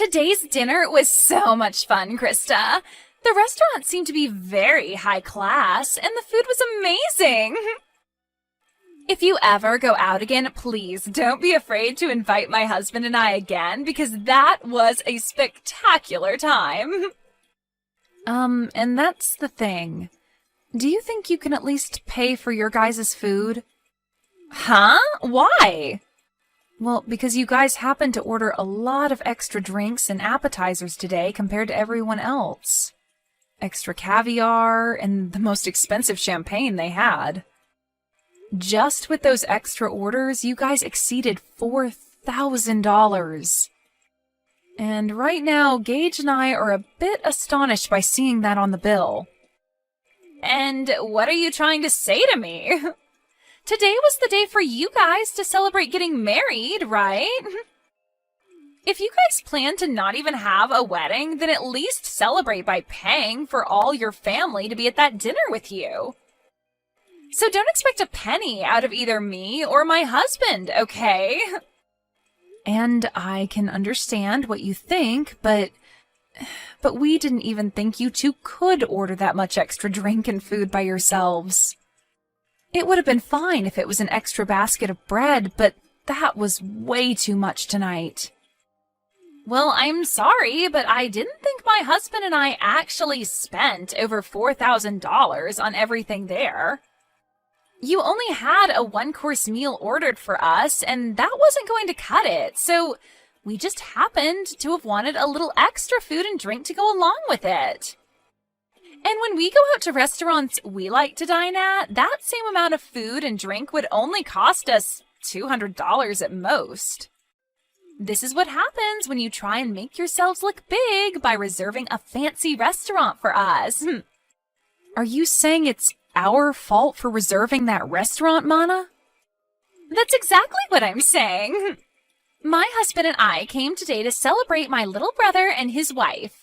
Today's dinner was so much fun, Krista. The restaurant seemed to be very high class, and the food was amazing. If you ever go out again, please don't be afraid to invite my husband and I again, because that was a spectacular time. And that's the thing. Do you think you can at least pay for your guys' food? Huh? Why? Well, because you guys happened to order a lot of extra drinks and appetizers today compared to everyone else. Extra caviar and the most expensive champagne they had. Just with those extra orders, you guys exceeded $4,000. And right now, Gage and I are a bit astonished by seeing that on the bill. And what are you trying to say to me? Today was the day for you guys to celebrate getting married, right? If you guys plan to not even have a wedding, then at least celebrate by paying for all your family to be at that dinner with you. So don't expect a penny out of either me or my husband, okay? And I can understand what you think, but we didn't even think you two could order that much extra drink and food by yourselves. It would have been fine if it was an extra basket of bread, but that was way too much tonight. Well, I'm sorry, but I didn't think my husband and I actually spent over $4,000 on everything there. You only had a one-course meal ordered for us, and that wasn't going to cut it, so we just happened to have wanted a little extra food and drink to go along with it. And when we go out to restaurants we like to dine at, that same amount of food and drink would only cost us $200 at most. This is what happens when you try and make yourselves look big by reserving a fancy restaurant for us. Are you saying it's our fault for reserving that restaurant, Mana? That's exactly what I'm saying. My husband and I came today to celebrate my little brother and his wife.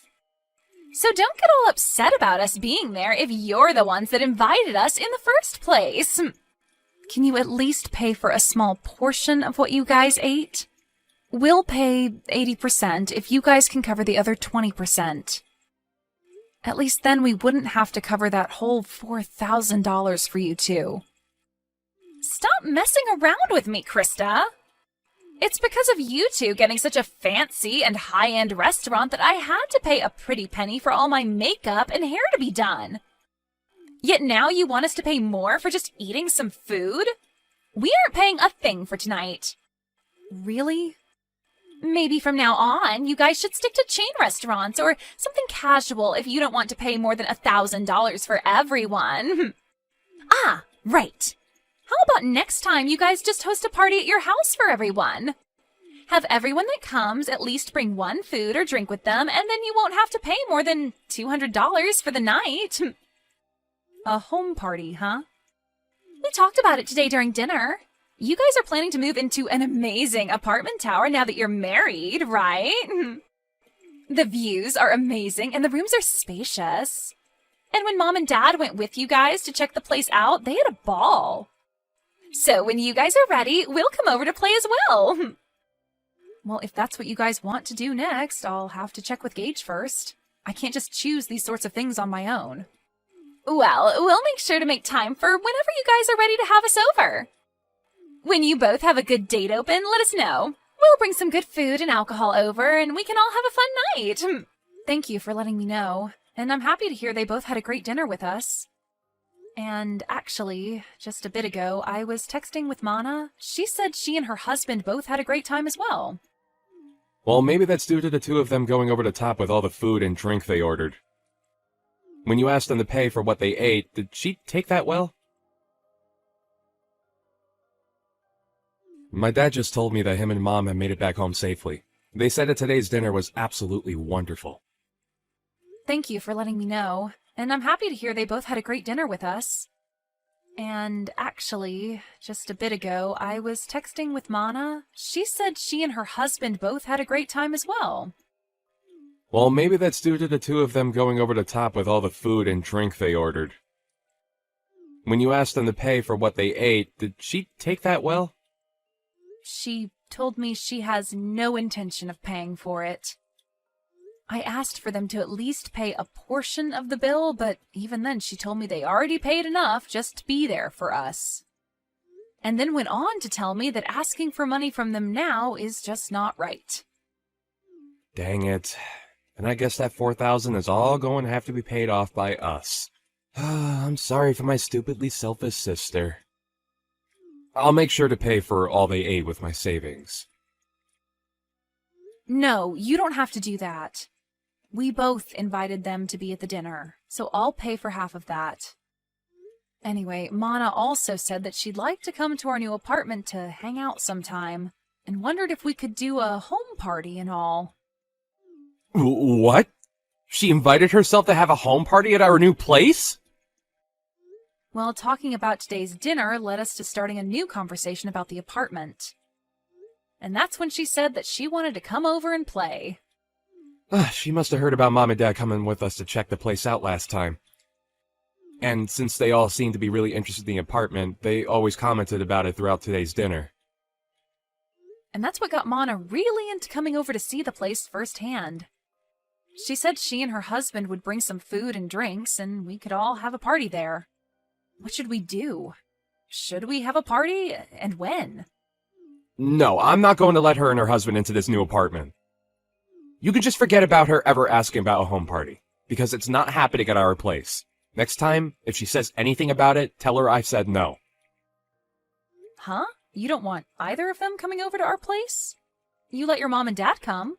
So don't get all upset about us being there if you're the ones that invited us in the first place. Can you at least pay for a small portion of what you guys ate? We'll pay 80% if you guys can cover the other 20%. At least then we wouldn't have to cover that whole $4,000 for you two. Stop messing around with me, Krista. It's because of you two getting such a fancy and high-end restaurant that I had to pay a pretty penny for all my makeup and hair to be done. Yet now you want us to pay more for just eating some food? We aren't paying a thing for tonight. Really? Maybe from now on, you guys should stick to chain restaurants or something casual if you don't want to pay more than $1,000 for everyone. Ah, right. How about next time you guys just host a party at your house for everyone? Have everyone that comes at least bring one food or drink with them, and then you won't have to pay more than $200 for the night. A home party, huh? We talked about it today during dinner. You guys are planning to move into an amazing apartment tower now that you're married, right? The views are amazing and the rooms are spacious. And when Mom and Dad went with you guys to check the place out, they had a ball. So when you guys are ready, we'll come over to play as well. Well, if that's what you guys want to do next, I'll have to check with Gage first. I can't just choose these sorts of things on my own. Well, we'll make sure to make time for whenever you guys are ready to have us over. When you both have a good date open, let us know. We'll bring some good food and alcohol over, and we can all have a fun night. Thank you for letting me know, and I'm happy to hear they both had a great dinner with us. And actually, just a bit ago, I was texting with Mana. She said she and her husband both had a great time as well. Well, maybe that's due to the two of them going over the top with all the food and drink they ordered. When you asked them to pay for what they ate, did she take that well? My dad just told me that him and Mom have made it back home safely. They said that today's dinner was absolutely wonderful. Thank you for letting me know, and I'm happy to hear they both had a great dinner with us. And actually, just a bit ago, I was texting with Mana. She said she and her husband both had a great time as well. Well, maybe that's due to the two of them going over the top with all the food and drink they ordered. When you asked them to pay for what they ate, did she take that well? She told me she has no intention of paying for it. I asked for them to at least pay a portion of the bill, but even then she told me they already paid enough just to be there for us. And then went on to tell me that asking for money from them now is just not right. Dang it. And I guess that $4,000 is all going to have to be paid off by us. I'm sorry for my stupidly selfish sister. I'll make sure to pay for all they ate with my savings. No, you don't have to do that. We both invited them to be at the dinner, so I'll pay for half of that. Anyway, Mana also said that she'd like to come to our new apartment to hang out sometime, and wondered if we could do a home party and all. What? She invited herself to have a home party at our new place? Well, talking about today's dinner led us to starting a new conversation about the apartment. And that's when she said that she wanted to come over and play. She must have heard about Mom and Dad coming with us to check the place out last time. And since they all seemed to be really interested in the apartment, they always commented about it throughout today's dinner. And that's what got Mana really into coming over to see the place firsthand. She said she and her husband would bring some food and drinks, and we could all have a party there. What should we do? Should we have a party, and when? No, I'm not going to let her and her husband into this new apartment. You can just forget about her ever asking about a home party, because it's not happening at our place. Next time, if she says anything about it, tell her I said no. Huh? You don't want either of them coming over to our place? You let your mom and dad come.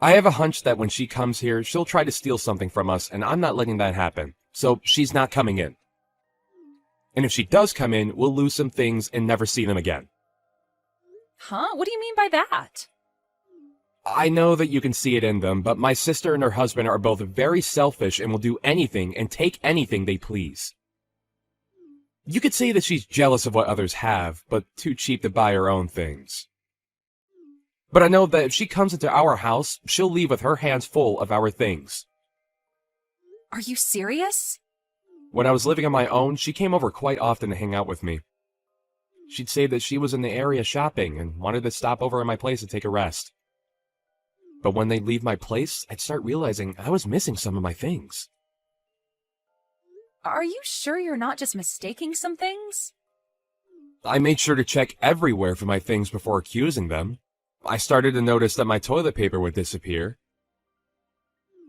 I have a hunch that when she comes here, she'll try to steal something from us, and I'm not letting that happen. So she's not coming in. And if she does come in, we'll lose some things and never see them again. Huh? What do you mean by that? I know that you can see it in them, but my sister and her husband are both very selfish and will do anything and take anything they please. You could say that she's jealous of what others have, but too cheap to buy her own things. But I know that if she comes into our house, she'll leave with her hands full of our things. Are you serious? When I was living on my own, she came over quite often to hang out with me. She'd say that she was in the area shopping and wanted to stop over at my place to take a rest. But when they'd leave my place, I'd start realizing I was missing some of my things. Are you sure you're not just mistaking some things? I made sure to check everywhere for my things before accusing them. I started to notice that my toilet paper would disappear.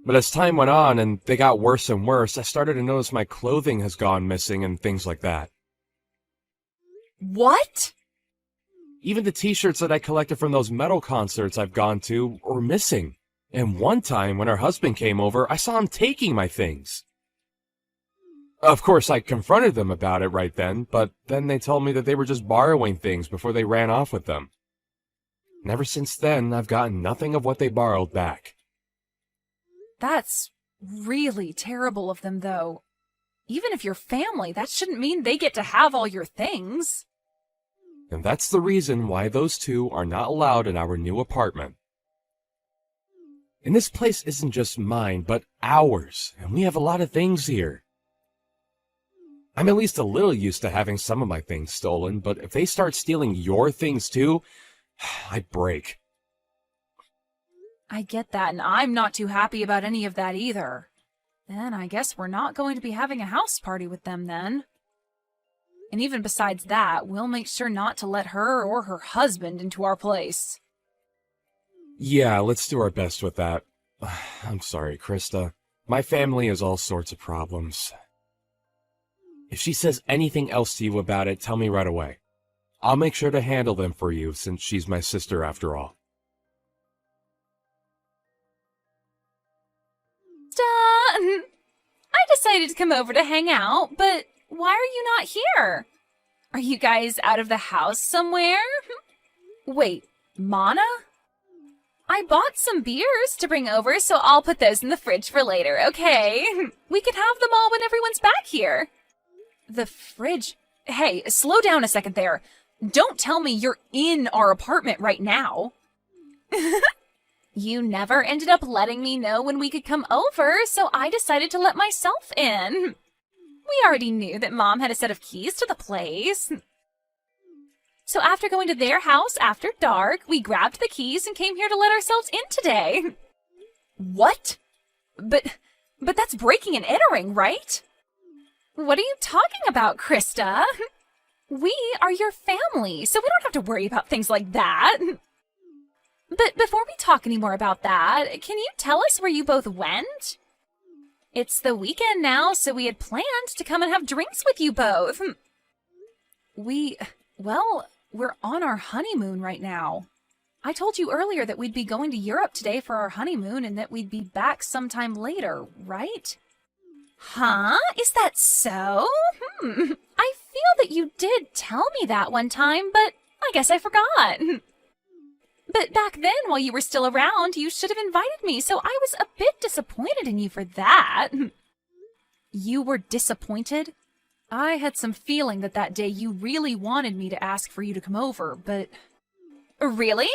But as time went on and they got worse and worse, I started to notice my clothing has gone missing and things like that. What? Even the t-shirts that I collected from those metal concerts I've gone to were missing. And one time, when her husband came over, I saw him taking my things. Of course, I confronted them about it right then, but then they told me that they were just borrowing things before they ran off with them. And ever since then, I've gotten nothing of what they borrowed back. That's really terrible of them, though. Even if you're family, that shouldn't mean they get to have all your things. And that's the reason why those two are not allowed in our new apartment. And this place isn't just mine, but ours, and we have a lot of things here. I'm at least a little used to having some of my things stolen, but if they start stealing your things too, I break. I get that, and I'm not too happy about any of that either. Then I guess we're not going to be having a house party with them then. And even besides that, we'll make sure not to let her or her husband into our place. Yeah, let's do our best with that. I'm sorry, Krista. My family has all sorts of problems. If she says anything else to you about it, tell me right away. I'll make sure to handle them for you, since she's my sister after all. Done! I decided to come over to hang out, but why are you not here? Are you guys out of the house somewhere? Wait, Mana? I bought some beers to bring over, so I'll put those in the fridge for later, okay? We can have them all when everyone's back here. The fridge? Hey, slow down a second there. Don't tell me you're in our apartment right now. You never ended up letting me know when we could come over, so I decided to let myself in. We already knew that Mom had a set of keys to the place. So after going to their house after dark, we grabbed the keys and came here to let ourselves in today. What? But that's breaking and entering, right? What are you talking about, Krista? We are your family, so we don't have to worry about things like that. But before we talk any more about that, can you tell us where you both went? It's the weekend now, so we had planned to come and have drinks with you both. We're on our honeymoon right now. I told you earlier that we'd be going to Europe today for our honeymoon and that we'd be back sometime later, right? Huh? Is that so? I feel that you did tell me that one time, but I guess I forgot. But back then, while you were still around, you should have invited me, so I was a bit disappointed in you for that. You were disappointed? I had some feeling that day you really wanted me to ask for you to come over, but... Really?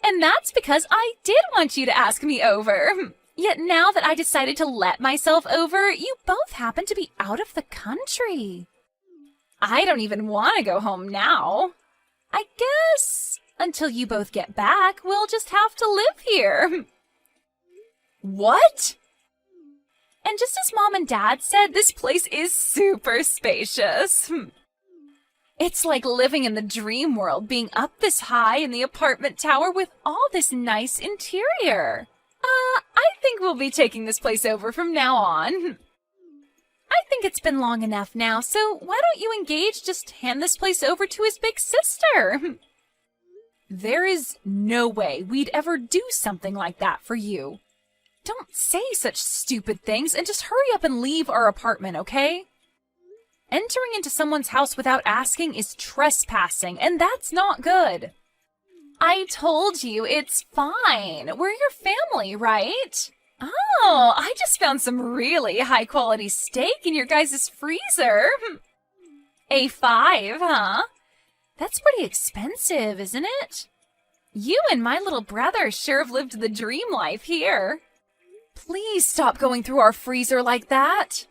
And that's because I did want you to ask me over. Yet now that I decided to let myself over, you both happen to be out of the country. I don't even want to go home now. I guess until you both get back, we'll just have to live here. What? And just as Mom and Dad said, this place is super spacious. It's like living in the dream world, being up this high in the apartment tower with all this nice interior. I think we'll be taking this place over from now on. I think it's been long enough now, so why don't you engage just hand this place over to his big sister? There is no way we'd ever do something like that for you. Don't say such stupid things and just hurry up and leave our apartment, okay? Entering into someone's house without asking is trespassing, and that's not good. I told you, it's fine. We're your family, right? Oh, I just found some really high-quality steak in your guys' freezer. A5, huh? That's pretty expensive, isn't it? You and my little brother sure have lived the dream life here. Please stop going through our freezer like that.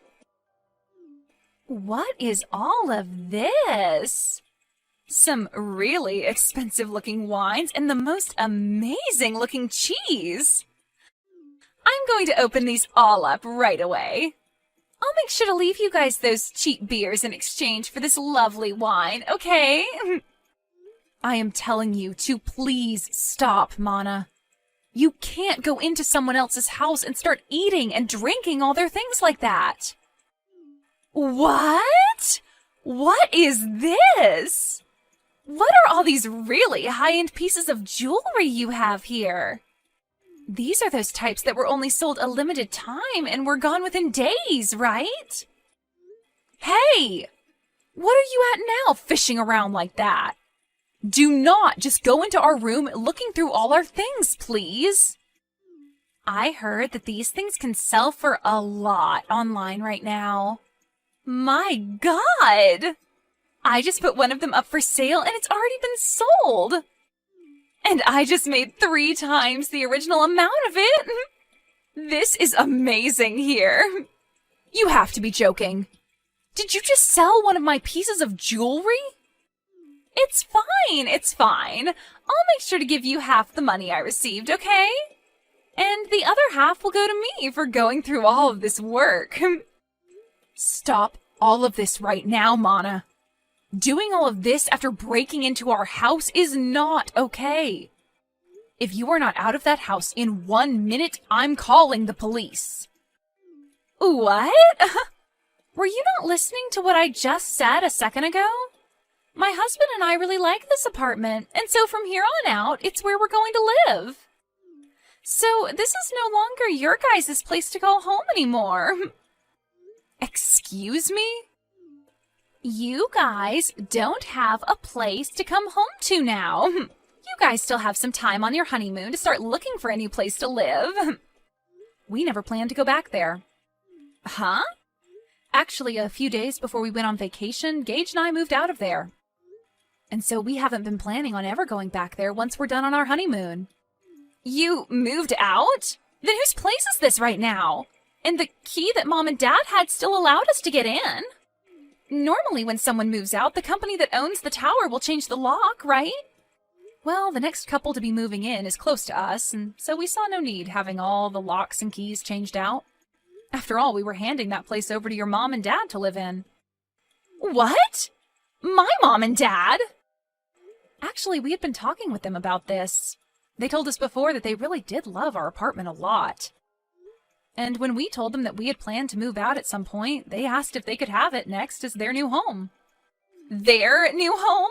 What is all of this? Some really expensive-looking wines and the most amazing-looking cheese. I'm going to open these all up right away. I'll make sure to leave you guys those cheap beers in exchange for this lovely wine, okay? I am telling you to please stop, Mana. You can't go into someone else's house and start eating and drinking all their things like that. What? What is this? What are all these really high-end pieces of jewelry you have here? These are those types that were only sold a limited time and were gone within days, right? Hey! What are you at now, fishing around like that? Do not just go into our room looking through all our things, please. I heard that these things can sell for a lot online right now. My God! I just put one of them up for sale and it's already been sold. And I just made 3 times the original amount of it. This is amazing here. You have to be joking. Did you just sell one of my pieces of jewelry? It's fine, it's fine. I'll make sure to give you half the money I received, okay? And the other half will go to me for going through all of this work. Stop all of this right now, Mana. Doing all of this after breaking into our house is not okay. If you are not out of that house in 1 minute, I'm calling the police. What? Were you not listening to what I just said a second ago? My husband and I really like this apartment, and so from here on out, it's where we're going to live. So this is no longer your guys' place to go home anymore. Excuse me? You guys don't have a place to come home to now. You guys still have some time on your honeymoon to start looking for a new place to live. We never planned to go back there. Huh? Actually, a few days before we went on vacation, Gage and I moved out of there. And so we haven't been planning on ever going back there once we're done on our honeymoon. You moved out? Then whose place is this right now? And the key that Mom and Dad had still allowed us to get in. Normally when someone moves out, the company that owns the tower will change the lock, right? Well, the next couple to be moving in is close to us, and so we saw no need having all the locks and keys changed out. After all, we were handing that place over to your mom and dad to live in. What? My mom and dad? Actually, we had been talking with them about this. They told us before that they really did love our apartment a lot. And when we told them that we had planned to move out at some point, they asked if they could have it next as their new home. Their new home?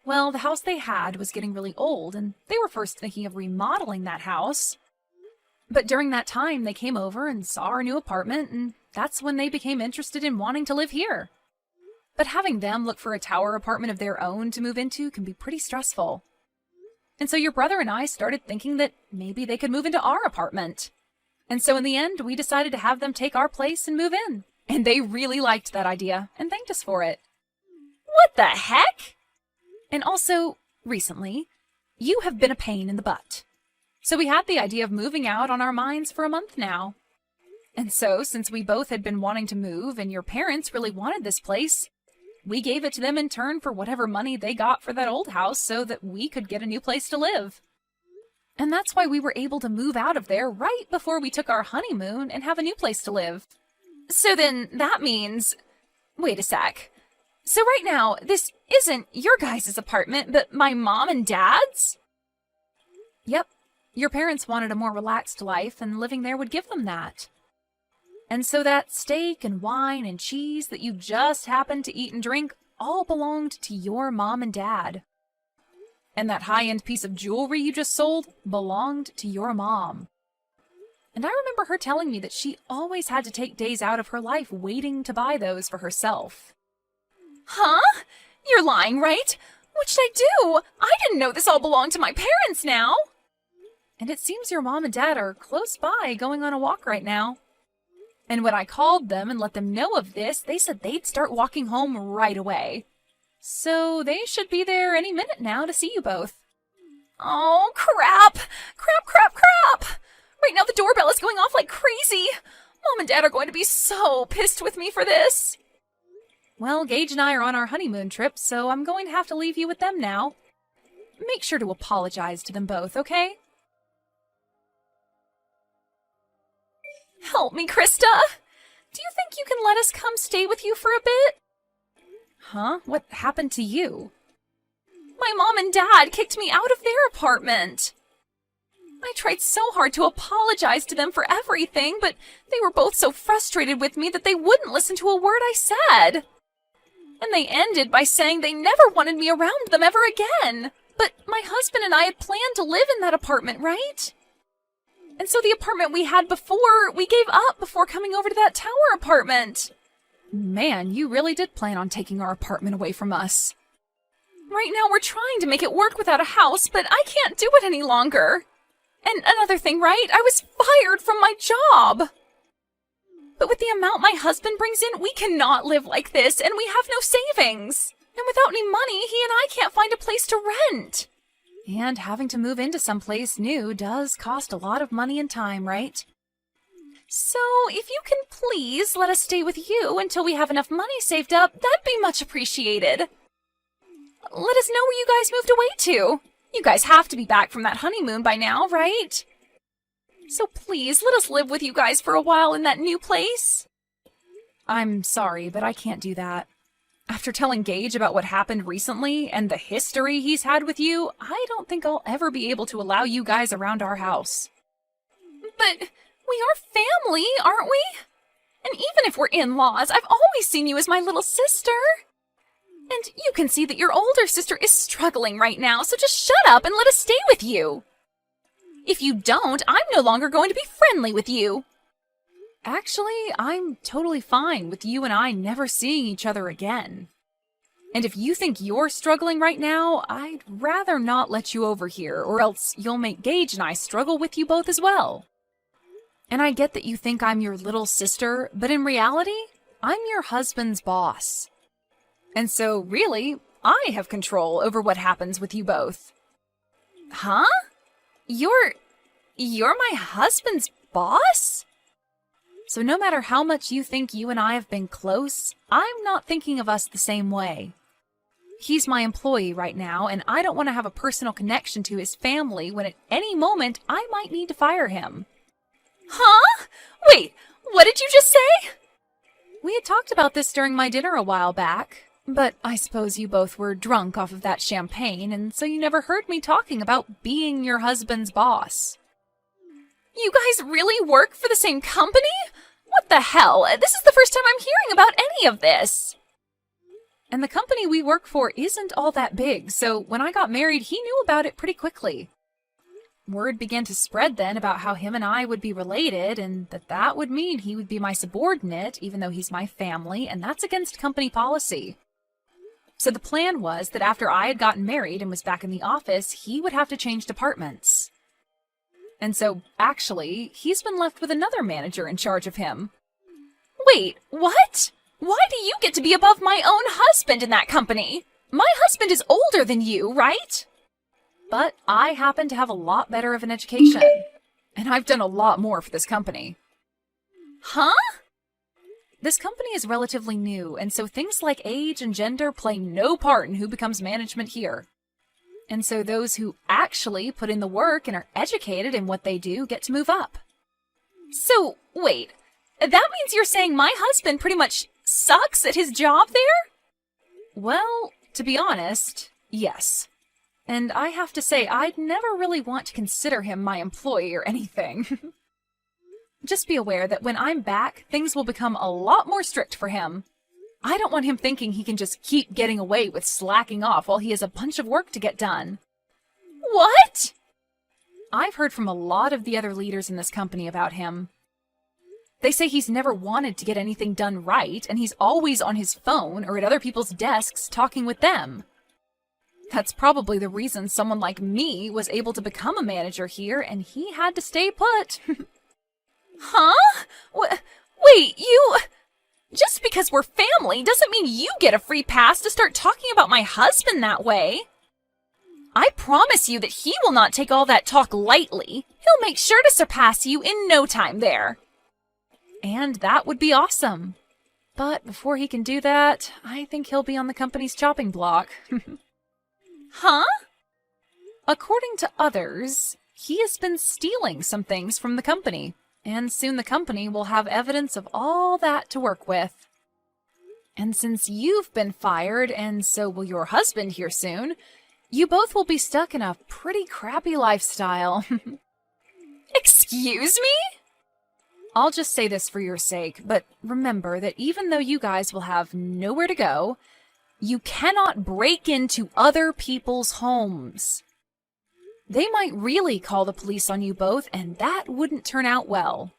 Well, the house they had was getting really old, and they were first thinking of remodeling that house. But during that time, they came over and saw our new apartment, and that's when they became interested in wanting to live here. But having them look for a tower apartment of their own to move into can be pretty stressful. And so your brother and I started thinking that maybe they could move into our apartment. And so in the end, we decided to have them take our place and move in. And they really liked that idea and thanked us for it. What the heck? And also, recently, you have been a pain in the butt. So we had the idea of moving out on our minds for a month now. And so, since we both had been wanting to move and your parents really wanted this place, we gave it to them in turn for whatever money they got for that old house so that we could get a new place to live. And that's why we were able to move out of there right before we took our honeymoon and have a new place to live. So then that means... Wait a sec. So right now, this isn't your guys' apartment, but my mom and dad's? Yep. Your parents wanted a more relaxed life, and living there would give them that. And so that steak and wine and cheese that you just happened to eat and drink all belonged to your mom and dad. And that high-end piece of jewelry you just sold belonged to your mom. And I remember her telling me that she always had to take days out of her life waiting to buy those for herself. Huh? You're lying, right? What should I do? I didn't know this all belonged to my parents now. And it seems your mom and dad are close by going on a walk right now. And when I called them and let them know of this, they said they'd start walking home right away. So they should be there any minute now to see you both. Oh, crap! Crap, crap, crap! Right now the doorbell is going off like crazy. Mom and Dad are going to be so pissed with me for this. Well, Gage and I are on our honeymoon trip, so I'm going to have to leave you with them now. Make sure to apologize to them both, okay? Help me, Krista! Do you think you can let us come stay with you for a bit? Huh? What happened to you? My mom and dad kicked me out of their apartment. I tried so hard to apologize to them for everything, but they were both so frustrated with me that they wouldn't listen to a word I said. And they ended by saying they never wanted me around them ever again. But my husband and I had planned to live in that apartment, right? And so the apartment we had before, we gave up before coming over to that tower apartment. Man, you really did plan on taking our apartment away from us. Right now we're trying to make it work without a house, but I can't do it any longer. And another thing, right? I was fired from my job. But with the amount my husband brings in, we cannot live like this, and we have no savings. And without any money, he and I can't find a place to rent. And having to move into someplace new does cost a lot of money and time, right? So, if you can please let us stay with you until we have enough money saved up, that'd be much appreciated. Let us know where you guys moved away to. You guys have to be back from that honeymoon by now, right? So please, let us live with you guys for a while in that new place. I'm sorry, but I can't do that. After telling Gage about what happened recently and the history he's had with you, I don't think I'll ever be able to allow you guys around our house. But we are family, aren't we? And even if we're in-laws, I've always seen you as my little sister. And you can see that your older sister is struggling right now, so just shut up and let us stay with you. If you don't, I'm no longer going to be friendly with you. Actually, I'm totally fine with you and I never seeing each other again. And if you think you're struggling right now, I'd rather not let you over here, or else you'll make Gage and I struggle with you both as well. And I get that you think I'm your little sister, but in reality, I'm your husband's boss. And so, really, I have control over what happens with you both. Huh? You're my husband's boss? So no matter how much you think you and I have been close, I'm not thinking of us the same way. He's my employee right now, and I don't want to have a personal connection to his family when at any moment I might need to fire him. Huh? Wait, what did you just say? We had talked about this during my dinner a while back, but I suppose you both were drunk off of that champagne, and so you never heard me talking about being your husband's boss. You guys really work for the same company? What the hell? This is the first time I'm hearing about any of this. And the company we work for isn't all that big, so when I got married, he knew about it pretty quickly. Word began to spread then about how him and I would be related, and that would mean he would be my subordinate, even though he's my family, and that's against company policy. So the plan was that after I had gotten married and was back in the office, he would have to change departments. And so, actually, he's been left with another manager in charge of him. Wait, what? Why do you get to be above my own husband in that company? My husband is older than you, right? But I happen to have a lot better of an education, and I've done a lot more for this company. Huh? This company is relatively new, and so things like age and gender play no part in who becomes management here. And so those who actually put in the work and are educated in what they do get to move up. So, wait, that means you're saying my husband pretty much sucks at his job there? Well, to be honest, yes. And I have to say, I'd never really want to consider him my employee or anything. Just be aware that when I'm back, things will become a lot more strict for him. I don't want him thinking he can just keep getting away with slacking off while he has a bunch of work to get done. What? I've heard from a lot of the other leaders in this company about him. They say he's never wanted to get anything done right, and he's always on his phone or at other people's desks talking with them. That's probably the reason someone like me was able to become a manager here, and he had to stay put. Huh? Wait, you... Just because we're family doesn't mean you get a free pass to start talking about my husband that way. I promise you that he will not take all that talk lightly. He'll make sure to surpass you in no time there. And that would be awesome. But before he can do that, I think he'll be on the company's chopping block. Huh? According to others, he has been stealing some things from the company, and soon the company will have evidence of all that to work with. And since you've been fired, and so will your husband here soon, you both will be stuck in a pretty crappy lifestyle. Excuse me? I'll just say this for your sake, but remember that even though you guys will have nowhere to go, you cannot break into other people's homes. They might really call the police on you both, and that wouldn't turn out well.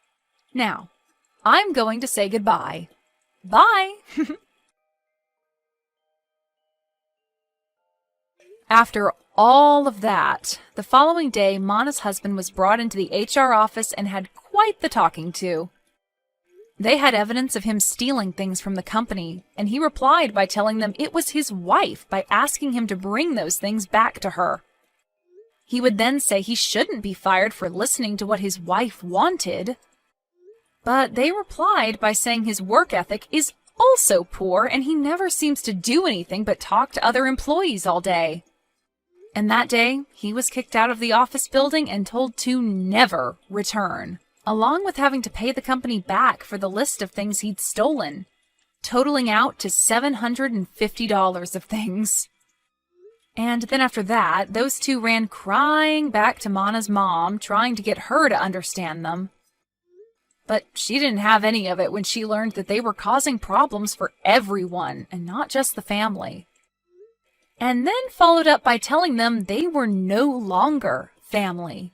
Now, I'm going to say goodbye. Bye! After all of that, the following day, Mana's husband was brought into the HR office and had quite the talking to. They had evidence of him stealing things from the company, and he replied by telling them it was his wife by asking him to bring those things back to her. He would then say he shouldn't be fired for listening to what his wife wanted. But they replied by saying his work ethic is also poor and he never seems to do anything but talk to other employees all day. And that day, he was kicked out of the office building and told to never return, along with having to pay the company back for the list of things he'd stolen, totaling out to $750 of things. And then after that, those two ran crying back to Mana's mom, trying to get her to understand them. But she didn't have any of it when she learned that they were causing problems for everyone, and not just the family. And then followed up by telling them they were no longer family.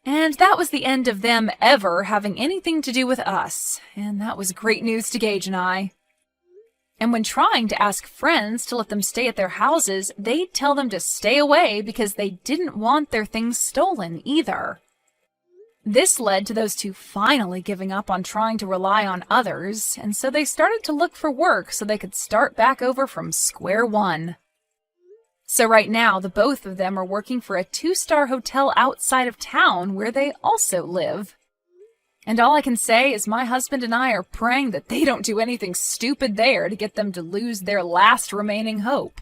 And that was the end of them ever having anything to do with us, and that was great news to Gage and I. And when trying to ask friends to let them stay at their houses, they'd tell them to stay away because they didn't want their things stolen either. This led to those two finally giving up on trying to rely on others, and so they started to look for work so they could start back over from square one. So right now, the both of them are working for a 2-star hotel outside of town where they also live. And all I can say is my husband and I are praying that they don't do anything stupid there to get them to lose their last remaining hope.